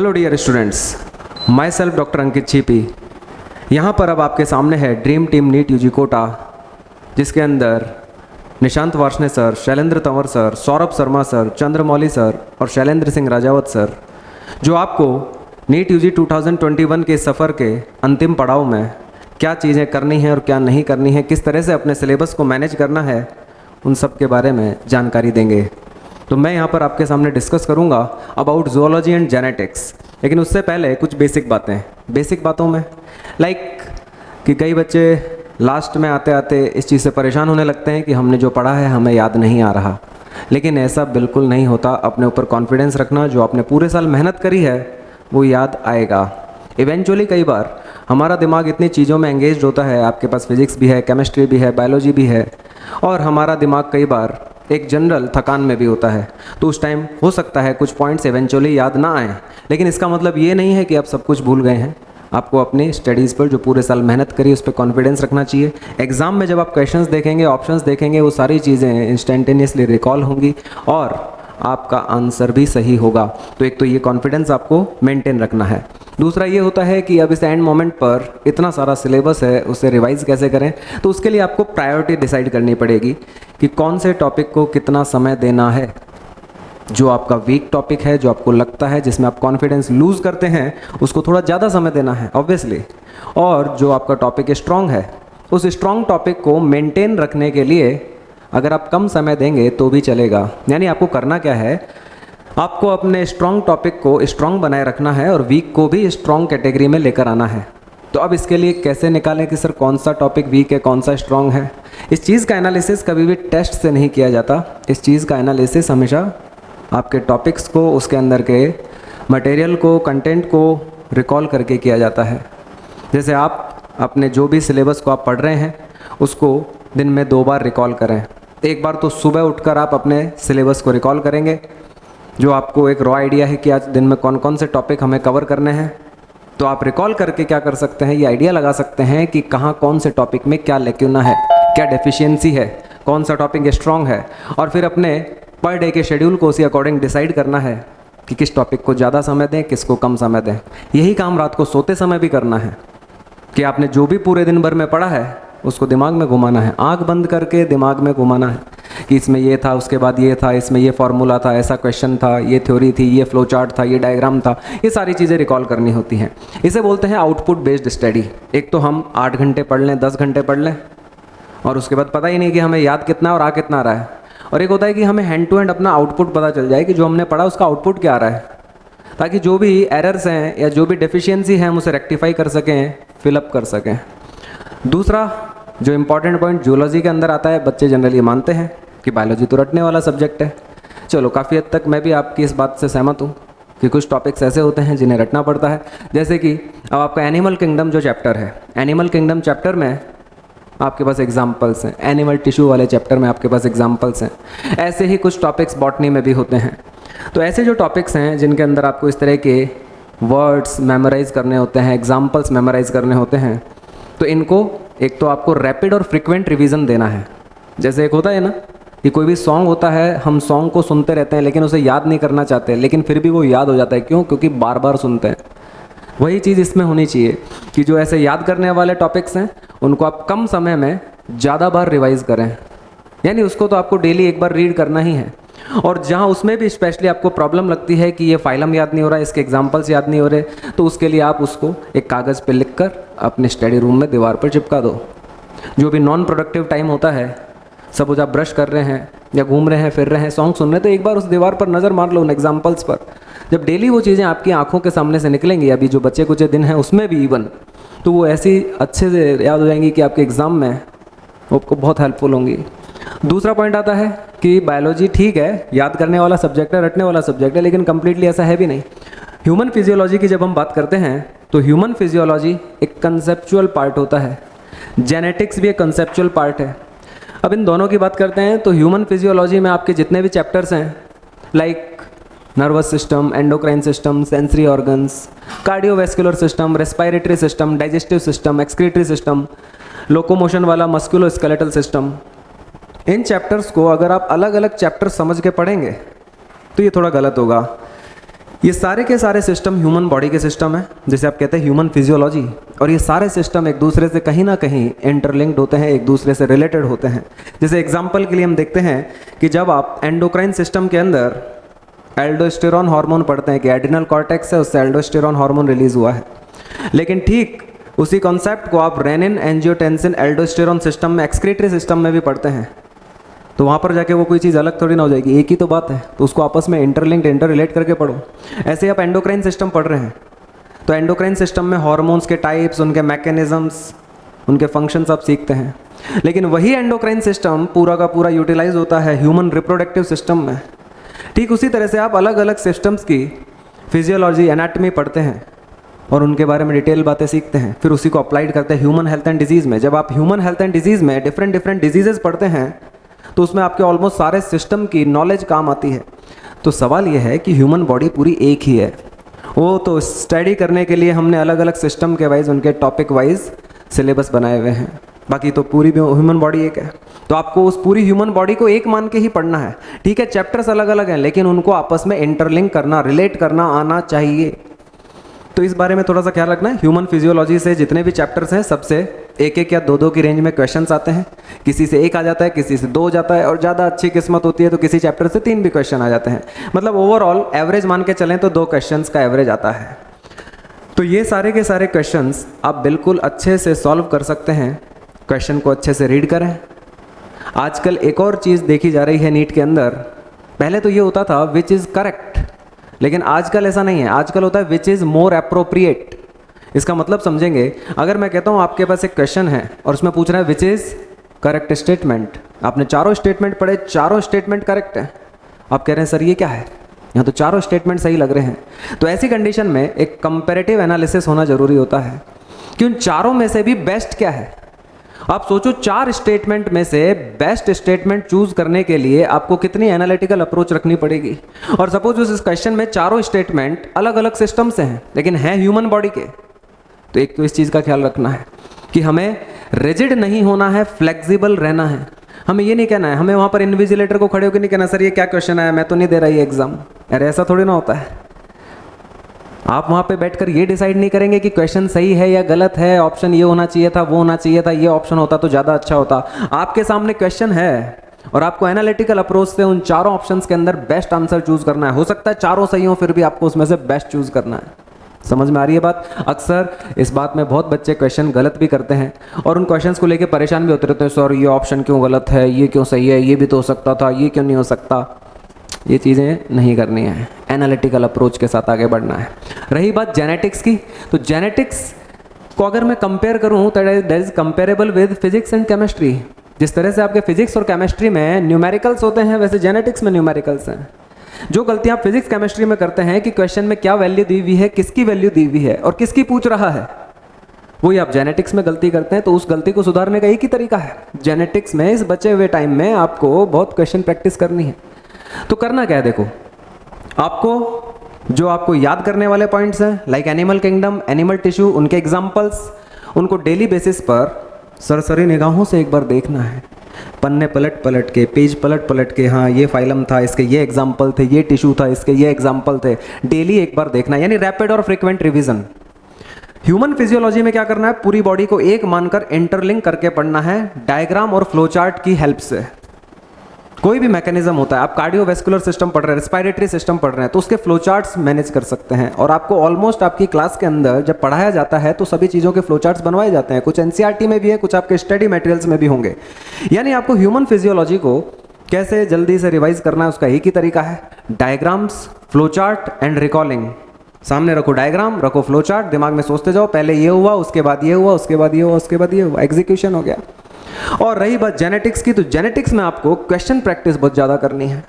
Hello dear students, my self doctor Ankit Chhipi. यहाँ पर अब आपके सामने है dream team NEET UG Kota, जिसके अंदर Nishant Varshney sir, Shailendra Tanwar sir, Saurabh Sharma sir, Chandramouli sir और शैलेंद्र सिंह राजावत सर, जो आपको नीट यूजी 2021 के सफ़र के अंतिम पड़ाव में क्या चीज़ें करनी हैं और क्या नहीं करनी है, किस तरह से अपने सिलेबस को मैनेज करना है, उन सब के बारे में जानकारी देंगे। तो मैं यहाँ पर आपके सामने डिस्कस करूँगा अबाउट ज़ूलॉजी एंड जेनेटिक्स। लेकिन उससे पहले कुछ बेसिक बातों में कि कई बच्चे लास्ट में आते आते इस चीज़ से परेशान होने लगते हैं कि हमने जो पढ़ा है हमें याद नहीं आ रहा। लेकिन ऐसा बिल्कुल नहीं होता। अपने ऊपर कॉन्फिडेंस रखना, जो आपने पूरे साल मेहनत करी है वो याद आएगा इवेंचुअली। कई बार हमारा दिमाग इतनी चीज़ों में एंगेज होता है, आपके पास फिजिक्स भी है, केमिस्ट्री भी है, बायोलॉजी भी है, और हमारा दिमाग कई बार एक जनरल थकान में भी होता है। तो उस टाइम हो सकता है कुछ पॉइंट्स इवेंचुअली याद ना आए, लेकिन इसका मतलब ये नहीं है कि आप सब कुछ भूल गए हैं। आपको अपनी स्टडीज़ पर जो पूरे साल मेहनत करी उस पर कॉन्फिडेंस रखना चाहिए। एग्ज़ाम में जब आप क्वेश्चंस देखेंगे, ऑप्शंस देखेंगे, वो सारी चीज़ें इंस्टेंटेनियसली रिकॉल होंगी और आपका आंसर भी सही होगा। तो एक तो ये कॉन्फिडेंस आपको मेंटेन रखना है। दूसरा ये होता है कि अब इस एंड मोमेंट पर इतना सारा सिलेबस है, उसे रिवाइज कैसे करें। तो उसके लिए आपको प्रायोरिटी डिसाइड करनी पड़ेगी कि कौन से टॉपिक को कितना समय देना है। जो आपका वीक टॉपिक है, जो आपको लगता है, जिसमें आप कॉन्फिडेंस लूज़ करते हैं, उसको थोड़ा ज़्यादा समय देना है ऑब्वियसली। और जो आपका टॉपिक स्ट्रॉन्ग है, उस स्ट्रॉन्ग टॉपिक को मेंटेन रखने के लिए अगर आप कम समय देंगे तो भी चलेगा। यानी आपको करना क्या है, आपको अपने स्ट्रॉन्ग टॉपिक को स्ट्रॉन्ग बनाए रखना है और वीक को भी स्ट्रॉन्ग कैटेगरी में लेकर आना है। तो अब इसके लिए कैसे निकालें कि सर कौन सा टॉपिक वीक है, कौन सा स्ट्रॉन्ग है। इस चीज़ का एनालिसिस कभी भी टेस्ट से नहीं किया जाता। इस चीज़ का एनालिसिस हमेशा आपके टॉपिक्स को, उसके अंदर के मटेरियल को, कंटेंट को रिकॉल करके किया जाता है। जैसे आप अपने जो भी सिलेबस को आप पढ़ रहे हैं उसको दिन में 2 बार रिकॉल करें। एक बार तो सुबह उठकर आप अपने सिलेबस को रिकॉल करेंगे, जो आपको एक रॉ आइडिया है कि आज दिन में कौन कौन से टॉपिक हमें कवर करने हैं। तो आप रिकॉल करके क्या कर सकते हैं, ये आइडिया लगा सकते हैं कि कहाँ कौन से टॉपिक में क्या लैक्यूना है, क्या डेफिशिएंसी है, कौन सा टॉपिक स्ट्रॉन्ग है, और फिर अपने पर डे के शेड्यूल को उसी अकॉर्डिंग डिसाइड करना है कि किस टॉपिक को ज़्यादा समय दें, किसको कम समय दें। यही काम रात को सोते समय भी करना है कि आपने जो भी पूरे दिन भर में पढ़ा है उसको दिमाग में घुमाना है, आंख बंद करके दिमाग में घुमाना है कि इसमें ये था, उसके बाद ये था, इसमें ये फॉर्मूला था, ऐसा क्वेश्चन था, ये थ्योरी थी, ये फ्लो चार्ट था, ये डायग्राम था। ये सारी चीज़ें रिकॉल करनी होती हैं। इसे बोलते हैं आउटपुट बेस्ड स्टडी। एक तो हम 8 घंटे पढ़ लें, 10 घंटे पढ़ लें और उसके बाद पता ही नहीं कि हमें याद कितना और आ कितना रहा है। और एक होता है कि हमें हैंड टू हैंड अपना आउटपुट पता चल जाए कि जो हमने पढ़ा उसका आउटपुट क्या आ रहा है, ताकि जो भी एरर्स हैं या जो भी डेफिशिएंसी है हम उसे रेक्टिफाई कर सकें, फिलअप कर सकें। दूसरा जो इम्पॉर्टेंट पॉइंट जूलॉजी के अंदर आता है, बच्चे जनरली मानते हैं कि बायोलॉजी तो रटने वाला सब्जेक्ट है। चलो, काफ़ी हद तक मैं भी आपकी इस बात से सहमत हूँ कि कुछ टॉपिक्स ऐसे होते हैं जिन्हें रटना पड़ता है। जैसे कि अब आपका एनिमल किंगडम जो चैप्टर है, एनिमल किंगडम चैप्टर में आपके पास एग्जाम्पल्स हैं, एनिमल टिश्यू वाले चैप्टर में आपके पास एग्जाम्पल्स हैं। ऐसे ही कुछ टॉपिक्स बॉटनी में भी होते हैं। तो ऐसे जो टॉपिक्स हैं जिनके अंदर आपको इस तरह के वर्ड्स मेमोराइज़ करने होते हैं, एग्जाम्पल्स मेमोराइज़ करने होते हैं, तो इनको एक तो आपको रैपिड और फ्रिक्वेंट रिवीजन देना है। जैसे एक होता है ना कि कोई भी सॉन्ग होता है, हम सॉन्ग को सुनते रहते हैं लेकिन उसे याद नहीं करना चाहते, लेकिन फिर भी वो याद हो जाता है। क्यों? क्योंकि बार बार सुनते हैं। वही चीज़ इसमें होनी चाहिए कि जो ऐसे याद करने वाले टॉपिक्स हैं उनको आप कम समय में ज़्यादा बार रिवाइज़ करें। यानी उसको तो आपको डेली एक बार रीड करना ही है। और जहाँ उसमें भी स्पेशली आपको प्रॉब्लम लगती है कि ये फाइलम याद नहीं हो रहा है, इसके एग्जाम्पल्स याद नहीं हो रहे, तो उसके लिए आप उसको एक कागज़ पे लिखकर अपने स्टडी रूम में दीवार पर चिपका दो। जो भी नॉन प्रोडक्टिव टाइम होता है, सपोज आप ब्रश कर रहे हैं या घूम रहे हैं, फिर रहे हैं, सॉन्ग सुन रहे हैं, तो एक बार उस दीवार पर नज़र मार लो उन एग्जाम्पल्स पर। जब डेली वो चीज़ें आपकी आंखों के सामने से निकलेंगी, अभी जो बच्चे कुछ दिन हैं उसमें भी इवन, तो वो ऐसी अच्छे से याद हो जाएंगी कि आपके एग्ज़ाम में वो आपको बहुत हेल्पफुल होंगी। दूसरा पॉइंट आता है कि बायोलॉजी ठीक है, याद करने वाला सब्जेक्ट है, रटने वाला सब्जेक्ट है, लेकिन कम्प्लीटली ऐसा है भी नहीं। ह्यूमन फिजियोलॉजी की जब हम बात करते हैं तो ह्यूमन फिजियोलॉजी एक कंसेप्चुअल पार्ट होता है, जेनेटिक्स भी एक कंसेप्चुअल पार्ट है। अब इन दोनों की बात करते हैं तो ह्यूमन फिजियोलॉजी में आपके जितने भी चैप्टर्स हैं, like nervous system, endocrine system, sensory organs, cardiovascular system, respiratory system, digestive system, excretory system, locomotion वाला मस्कुलोस्केलेटल सिस्टम, इन चैप्टर्स को अगर आप अलग अलग चैप्टर समझ के पढ़ेंगे तो ये थोड़ा गलत होगा। ये सारे के सारे सिस्टम ह्यूमन बॉडी के सिस्टम है, जिसे आप कहते हैं ह्यूमन फिजियोलॉजी। और ये सारे सिस्टम एक दूसरे से कहीं ना कहीं इंटरलिंक्ड होते हैं, एक दूसरे से रिलेटेड होते हैं। जैसे एग्जांपल के लिए हम देखते हैं कि जब आप एंडोक्राइन सिस्टम के अंदर एल्डोस्टेरॉन हार्मोन पढ़ते हैं कि एड्रिनल कॉर्टेक्स है, उससे एल्डोस्टेरॉन हार्मोन रिलीज हुआ है। लेकिन ठीक उसी कॉन्सेप्ट को आप रेनिन, एंजियोटेंसिन, एल्डोस्टेरॉन सिस्टम में, एक्सक्रीटरी सिस्टम में भी पढ़ते हैं, तो वहाँ पर जाके वो कोई चीज़ अलग थोड़ी ना हो जाएगी, एक ही तो बात है। तो उसको आपस में इंटरलिंक्ड, इंटर रिलेट करके पढ़ो। ऐसे आप एंडोक्राइन सिस्टम पढ़ रहे हैं, तो एंडोक्राइन सिस्टम में हार्मोन्स के टाइप्स, उनके मैकेनिज्म्स, उनके फंक्शंस आप सीखते हैं। लेकिन वही एंडोक्राइन सिस्टम पूरा का पूरा यूटिलाइज होता है ह्यूमन रिप्रोडक्टिव सिस्टम में। ठीक उसी तरह से आप अलग अलग सिस्टम्स की फिजियोलॉजी, एनाटमी पढ़ते हैं और उनके बारे में डिटेल बातें सीखते हैं, फिर उसी को अप्लाइड करते हैं ह्यूमन हेल्थ एंड डिजीज़ में। जब आप ह्यूमन हेल्थ एंड डिजीज़ में डिफरेंट डिफरेंट डिजीजेस पढ़ते हैं, तो उसमें आपके ऑलमोस्ट सारे सिस्टम की नॉलेज काम आती है। तो सवाल यह है कि ह्यूमन बॉडी पूरी एक ही है, वो तो स्टडी करने के लिए हमने अलग अलग सिस्टम के वाइज, उनके टॉपिक वाइज सिलेबस बनाए हुए हैं, बाकी तो पूरी ह्यूमन बॉडी एक है। तो आपको उस पूरी ह्यूमन बॉडी को एक मान के ही पढ़ना है। ठीक है, चैप्टर्स अलग अलग हैं, लेकिन उनको आपस में इंटरलिंक करना, रिलेट करना आना चाहिए। तो इस बारे में थोड़ा सा ख्याल रखना है। ह्यूमन फिजियोलॉजी से जितने भी चैप्टर्स हैं, सबसे एक एक या दो दो की रेंज में क्वेश्चंस आते हैं। किसी से एक आ जाता है, किसी से दो जाता है, और ज़्यादा अच्छी किस्मत होती है तो किसी चैप्टर से 3 भी क्वेश्चन आ जाते हैं। मतलब ओवरऑल एवरेज मान के चलें तो 2 क्वेश्चंस का एवरेज आता है। तो ये सारे के सारे क्वेश्चंस आप बिल्कुल अच्छे से सॉल्व कर सकते हैं। क्वेश्चन को अच्छे से रीड करें। आजकल एक और चीज़ देखी जा रही है नीट के अंदर, पहले तो ये होता था विच इज़ करेक्ट, लेकिन आजकल ऐसा नहीं है। आजकल होता है विच इज़ मोर अप्रोप्रिएट। इसका मतलब समझेंगे, अगर मैं कहता हूँ आपके पास एक क्वेश्चन है और उसमें पूछ रहा है विच इज़ करेक्ट स्टेटमेंट, आपने चारों स्टेटमेंट पढ़े, चारों स्टेटमेंट करेक्ट है, आप कह रहे हैं सर ये क्या है, यहाँ तो चारों स्टेटमेंट सही लग रहे हैं। तो ऐसी कंडीशन में एक कंपैरेटिव एनालिसिस होना जरूरी होता है कि उन चारों में से भी बेस्ट क्या है। आप सोचो 4 स्टेटमेंट में से बेस्ट स्टेटमेंट चूज करने के लिए आपको कितनी एनालिटिकल अप्रोच रखनी पड़ेगी। और सपोज उस क्वेश्चन में चारों स्टेटमेंट अलग अलग सिस्टम से हैं, लेकिन हैं ह्यूमन बॉडी के, तो एक तो इस चीज़ का ख्याल रखना है कि हमें रिजिड नहीं होना है, फ्लेक्सिबल रहना है। हमें ये नहीं कहना है, हमें वहाँ पर इन्विजिलेटर को खड़े होकर नहीं कहना सर ये क्या क्वेश्चन आया, मैं तो नहीं दे रहा ये एग्जाम। अरे ऐसा थोड़ी ना होता है। आप वहाँ पे बैठकर ये डिसाइड नहीं करेंगे कि क्वेश्चन सही है या गलत है, ऑप्शन ये होना चाहिए था, वो होना चाहिए था, ये ऑप्शन होता तो ज़्यादा अच्छा होता। आपके सामने क्वेश्चन है और आपको एनालिटिकल अप्रोच से उन चारों ऑप्शंस के अंदर बेस्ट आंसर चूज करना है। हो सकता है चारों सही हो, फिर भी आपको उसमें से बेस्ट चूज करना है। समझ में आ रही है बात? अक्सर इस बात में बहुत बच्चे क्वेश्चन गलत भी करते हैं और उन क्वेश्चंस को लेकर परेशान भी होते रहते हैं, सर ये ऑप्शन क्यों गलत है, ये क्यों सही है, ये भी तो हो सकता था, ये क्यों नहीं हो सकता। ये चीज़ें नहीं करनी है, एनालिटिकल अप्रोच के साथ आगे बढ़ना है। रही बात जेनेटिक्स की, तो जेनेटिक्स को अगर मैं कंपेयर करूँ तो that is comparable with physics and chemistry. जिस तरह से आपके फिजिक्स और केमिस्ट्री में न्यूमेरिकल्स होते हैं, वैसे जेनेटिक्स में न्यूमेरिकल्स हैं। जो गलतियाँ आप फिजिक्स केमिस्ट्री में करते हैं कि क्वेश्चन में क्या वैल्यू दी हुई है, किसकी वैल्यू दी हुई है और किसकी पूछ रहा है, वही आप जेनेटिक्स में गलती करते हैं। तो उस गलती को सुधारने का एक ही तरीका है, जेनेटिक्स में इस बचे हुए टाइम में आपको बहुत क्वेश्चन प्रैक्टिस करनी है। तो करना क्या है, देखो आपको जो आपको याद करने वाले पॉइंट्स हैं like animal kingdom, animal tissue, उनके एग्जांपल्स, उनको डेली बेसिस पर सरसरी निगाहों से एक बार देखना है। पन्ने पलट पलट के, पेज पलट पलट के, हाँ ये फाइलम था, इसके ये एग्जाम्पल थे, ये टिश्यू था, इसके ये एग्जाम्पल थे, डेली एक बार देखना, यानी रैपिड और फ्रिक्वेंट रिविजन। ह्यूमन फिजियोलॉजी में क्या करना है, पूरी बॉडी को एक मानकर इंटरलिंक करके पढ़ना है डायग्राम और फ्लोचार्ट की हेल्प से। कोई भी मैकेनिज्म होता है, आप कार्डियोवैस्कुलर सिस्टम पढ़ रहे हैं, रेस्पिरेटरी सिस्टम पढ़ रहे हैं, तो उसके फ्लोचार्ट्स मैनेज कर सकते हैं। और आपको ऑलमोस्ट आपकी क्लास के अंदर जब पढ़ाया जाता है तो सभी चीज़ों के फ्लोचार्ट्स बनवाए जाते हैं। कुछ एनसीईआरटी में भी है, कुछ आपके स्टडी मटेरियल्स में भी होंगे। यानी आपको ह्यूमन फिजियोलॉजी को कैसे जल्दी से रिवाइज करना है, उसका एक ही तरीका है, डायग्राम्स, फ्लोचार्ट एंड रिकॉलिंग। सामने रखो डायग्राम, रखो फ्लोचार्ट, दिमाग में सोचते जाओ, पहले ये हुआ, उसके बाद ये हुआ, उसके बाद ये हुआ, उसके बाद ये हुआ, एग्जीक्यूशन हो गया। और रही बात जेनेटिक्स की, तो जेनेटिक्स में आपको क्वेश्चन प्रैक्टिस बहुत ज़्यादा करनी है।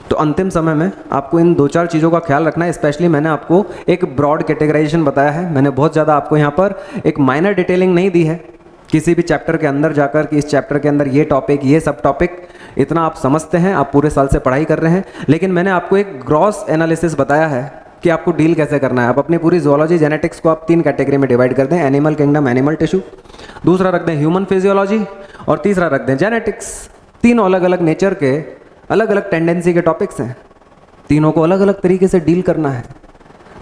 तो अंतिम समय में आपको इन 2-4 चीज़ों का ख्याल रखना है। स्पेशली मैंने आपको एक ब्रॉड कैटेगराइजेशन बताया है, मैंने बहुत ज़्यादा आपको यहाँ पर एक माइनर डिटेलिंग नहीं दी है किसी भी चैप्टर के अंदर जाकर कि इस चैप्टर के अंदर ये टॉपिक, ये सब टॉपिक, इतना आप समझते हैं, आप पूरे साल से पढ़ाई कर रहे हैं। लेकिन मैंने आपको एक ग्रॉस एनालिसिस बताया है कि आपको डील कैसे करना है। आप अपनी पूरी जोलॉजी जेनेटिक्स को आप 3 कैटेगरी में डिवाइड कर दें, एनिमल किंगडम, एनिमल टिश्यू, दूसरा रख दें ह्यूमन फिजियोलॉजी और तीसरा रख दें जेनेटिक्स। तीनों अलग अलग नेचर के, अलग अलग टेंडेंसी के टॉपिक्स हैं, तीनों को अलग अलग तरीके से डील करना है,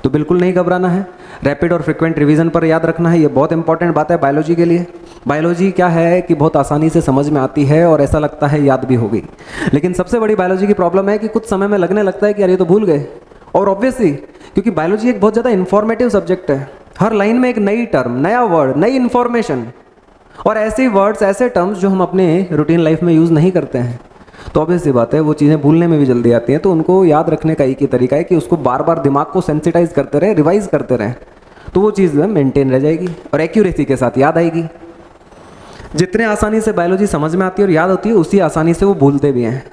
तो बिल्कुल नहीं घबराना है। रैपिड और फ्रिक्वेंट रिवीजन पर याद रखना है, ये बहुत इंपॉर्टेंट बात है बायोलॉजी के लिए। बायोलॉजी क्या है कि बहुत आसानी से समझ में आती है और ऐसा लगता है याद भी होगी, लेकिन सबसे बड़ी बायोलॉजी की प्रॉब्लम है कि कुछ समय में लगने लगता है कि यार ये तो भूल गए। और ऑब्वियसली क्योंकि बायोलॉजी एक बहुत ज़्यादा इंफॉर्मेटिव सब्जेक्ट है, हर लाइन में एक नई टर्म, नया वर्ड, नई इन्फॉर्मेशन, और ऐसे वर्ड्स, ऐसे टर्म्स जो हम अपने रूटीन लाइफ में यूज़ नहीं करते हैं, तो ऑब्वियस सी बात है वो चीज़ें भूलने में भी जल्दी आती हैं। तो उनको याद रखने का एक ही तरीका है कि उसको बार बार दिमाग को सेंसिटाइज करते रहें, रिवाइज करते रहें, तो वो चीज़ मेंटेन रह जाएगी और एक्यूरेसी के साथ याद आएगी। जितने आसानी से बायोलॉजी समझ में आती है और याद होती है, उसी आसानी से वो भूलते भी हैं।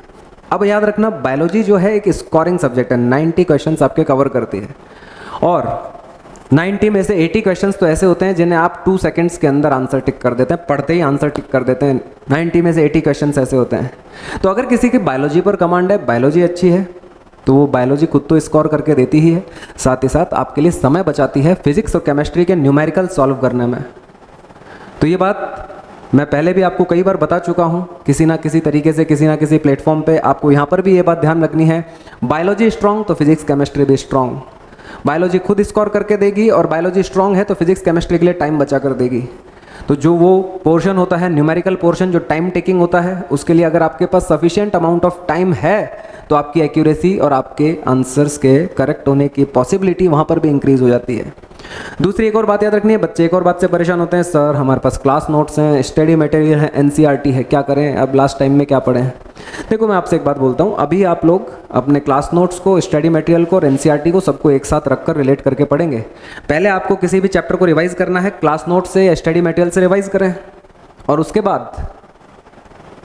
अब याद रखना, बायोलॉजी जो है एक स्कोरिंग सब्जेक्ट है, 90 क्वेश्चंस आपके कवर करती है, और 90 में से 80 क्वेश्चंस तो ऐसे होते हैं जिन्हें आप 2 सेकंड्स के अंदर आंसर टिक कर देते हैं, पढ़ते ही आंसर टिक कर देते हैं। 90 में से 80 क्वेश्चंस ऐसे होते हैं। तो अगर किसी की बायोलॉजी पर कमांड है, बायोलॉजी अच्छी है, तो वो बायोलॉजी खुद तो स्कोर करके देती ही है, साथ ही साथ आपके लिए समय बचाती है फिजिक्स और केमिस्ट्री के न्यूमेरिकल सॉल्व करने में। तो ये बात मैं पहले भी आपको कई बार बता चुका हूँ, किसी ना किसी तरीके से, किसी ना किसी प्लेटफॉर्म पे। आपको यहाँ पर भी ये बात ध्यान रखनी है, बायोलॉजी स्ट्रांग तो फिजिक्स केमिस्ट्री भी स्ट्रांग। बायोलॉजी खुद स्कोर करके देगी, और बायोलॉजी स्ट्रांग है तो फिजिक्स केमिस्ट्री के लिए टाइम बचा कर देगी। तो जो वो पोर्शन होता है, न्यूमेरिकल पोर्शन जो टाइम टेकिंग होता है, उसके लिए अगर आपके पास सफिशिएंट अमाउंट ऑफ टाइम है, तो आपकी एक्यूरेसी और आपके आंसर्स के करेक्ट होने की पॉसिबिलिटी वहाँ पर भी इंक्रीज हो जाती है। दूसरी एक और बात याद रखनी है, बच्चे एक और बात से परेशान होते हैं, सर हमारे पास क्लास नोट्स हैं, स्टडी मटेरियल है, एनसीईआरटी है, क्या करें, अब लास्ट टाइम में क्या पढ़ें। देखो मैं आपसे एक बात बोलता हूँ, अभी आप लोग अपने क्लास नोट्स को, स्टडी मटेरियल को और एनसीईआरटी को सबको एक साथ रखकर रिलेट करके पढ़ेंगे। पहले आपको किसी भी चैप्टर को रिवाइज करना है, क्लास नोट से या स्टडी मटेरियल से रिवाइज करें, और उसके बाद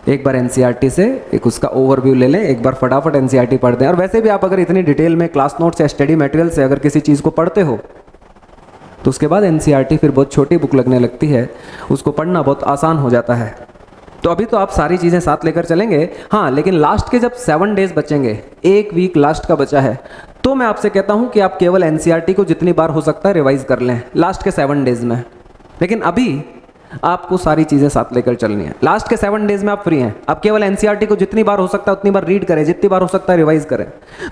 एक बार एनसीईआरटी से एक उसका ओवरव्यू ले लें, एक बार फटाफट एनसीईआरटी पढ़ दें। और वैसे भी आप अगर इतनी डिटेल में क्लास नोट्स या स्टडी मटेरियल से अगर किसी चीज़ को पढ़ते हो, तो उसके बाद एनसीईआरटी फिर बहुत छोटी बुक लगने लगती है, उसको पढ़ना बहुत आसान हो जाता है। तो अभी तो आप सारी चीज़ें साथ लेकर चलेंगे, हाँ, लेकिन लास्ट के जब 7 डेज बचेंगे, एक वीक लास्ट का बचा है, तो मैं आपसे कहता हूँ कि आप केवल एनसीईआरटी को जितनी बार हो सकता है रिवाइज कर लें लास्ट के 7 डेज में। लेकिन अभी आपको सारी चीज़ें साथ लेकर चलनी है। लास्ट के 7 डेज में आप फ्री हैं, आप केवल एनसीईआरटी को जितनी बार हो सकता है उतनी बार रीड करें, जितनी बार हो सकता है रिवाइज करें।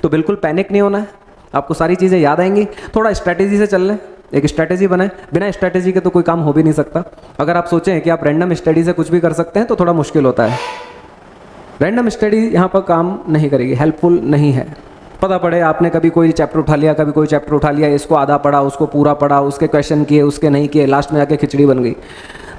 तो बिल्कुल पैनिक नहीं होना है, आपको सारी चीज़ें याद आएंगी। थोड़ा स्ट्रैटेजी से चल लें, एक स्ट्रैटेजी बनाएं, बिना स्ट्रैटेजी के तो कोई काम हो भी नहीं सकता। अगर आप सोचें कि आप रैंडम स्टडी से कुछ भी कर सकते हैं तो थोड़ा मुश्किल होता है। रैंडम स्टडी यहाँ पर काम नहीं करेगी, हेल्पफुल नहीं है। पता पड़े आपने कभी कोई चैप्टर उठा लिया, कभी कोई चैप्टर उठा लिया, इसको आधा पढ़ा, उसको पूरा पढ़ा, उसके क्वेश्चन किए, उसके नहीं किए, लास्ट में जाके खिचड़ी बन गई।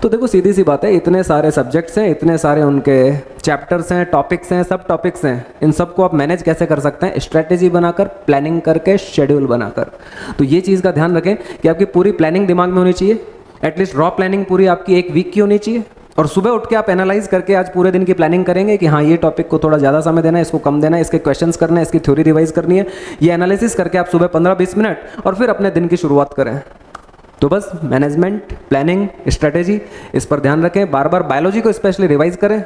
तो देखो सीधी सी बात है, इतने सारे सब्जेक्ट्स हैं, इतने सारे उनके चैप्टर्स हैं, टॉपिक्स हैं, सब टॉपिक्स हैं, इन सबको आप मैनेज कैसे कर सकते हैं? स्ट्रैटेजी बनाकर, प्लानिंग करके, शेड्यूल बनाकर। तो ये चीज़ का ध्यान रखें कि आपकी पूरी प्लानिंग दिमाग में होनी चाहिए, एटलीस्ट रॉ प्लानिंग पूरी आपकी 1 वीक की होनी चाहिए। और सुबह उठ के आप एनालाइज करके आज पूरे दिन की प्लानिंग करेंगे कि हाँ ये टॉपिक को थोड़ा ज़्यादा समय देना है, इसको कम देना है, इसके क्वेश्चंस करना है, इसकी थ्योरी रिवाइज करनी है। ये एनालिसिस करके आप सुबह 15-20 मिनट और फिर अपने दिन की शुरुआत करें। तो बस मैनेजमेंट, प्लानिंग, स्ट्रेटेजी, इस पर ध्यान रखें। बार बार बायोलॉजी को स्पेशली रिवाइज करें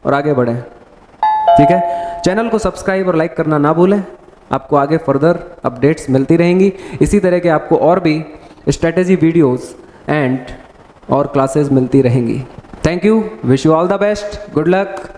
और आगे बढ़ें। ठीक है, चैनल को सब्सक्राइब और लाइक करना ना भूलें। आपको आगे फर्दर अपडेट्स मिलती रहेंगी, इसी तरह के आपको और भी स्ट्रेटेजी वीडियोस एंड और क्लासेस मिलती रहेंगी। Thank you, wish you all the best, good luck.